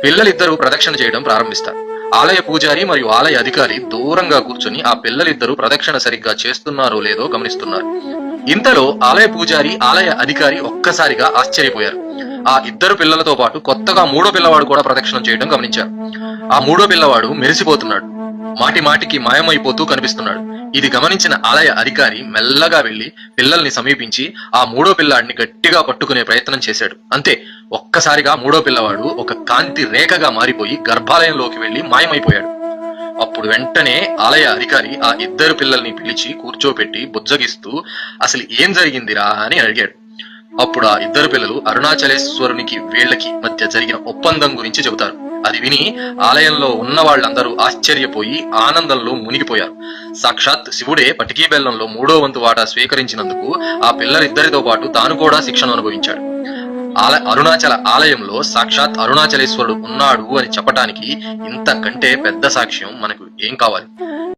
పిల్లలిద్దరూ ప్రదక్షిణ చేయడం ప్రారంభిస్తారు. ఆలయ పూజారి మరియు ఆలయ అధికారి దూరంగా కూర్చుని ఆ పిల్లలిద్దరూ ప్రదక్షిణ సరిగ్గా చేస్తున్నారో లేదో గమనిస్తున్నారు. ఇంతలో ఆలయ పూజారి ఆలయ అధికారి ఒక్కసారిగా ఆశ్చర్యపోయారు. ఆ ఇద్దరు పిల్లలతో పాటు కొత్తగా మూడో పిల్లవాడు కూడా ప్రదక్షిణం చేయడం గమనించారు. ఆ మూడో పిల్లవాడు మెరిసిపోతున్నాడు, మాటి మాటికి మాయమైపోతూ కనిపిస్తున్నాడు. ఇది గమనించిన ఆలయ అధికారి మెల్లగా వెళ్లి పిల్లల్ని సమీపించి ఆ మూడో పిల్లాడిని గట్టిగా పట్టుకునే ప్రయత్నం చేశాడు. అంతే, ఒక్కసారిగా మూడో పిల్లవాడు ఒక కాంతి రేఖగా మారిపోయి గర్భాలయంలోకి వెళ్లి మాయమైపోయాడు. అప్పుడు వెంటనే ఆలయ అధికారి ఆ ఇద్దరు పిల్లల్ని పిలిచి కూర్చోపెట్టి బుజ్జగిస్తూ అసలు ఏం జరిగిందిరా అని అడిగాడు. అప్పుడు ఆ ఇద్దరు పిల్లలు అరుణాచలేశ్వరునికి వీళ్లకి మధ్య జరిగిన ఒప్పందం గురించి చెబుతారు. అది విని ఆలయంలో ఉన్న వాళ్ళందరూ ఆశ్చర్యపోయి ఆనందంలో మునిగిపోయారు. సాక్షాత్ శివుడే పటికీ బెల్లంలో 3వ వంతు వాటా స్వీకరించినందుకు ఆ పిల్లలిద్దరితో పాటు తాను కూడా శిక్షను అనుభవించాడు. అరుణాచల ఆలయంలో సాక్షాత్ అరుణాచలేశ్వరుడు ఉన్నాడు అని చెప్పటానికి ఇంతకంటే పెద్ద సాక్ష్యం మనకు ఏం కావాలి?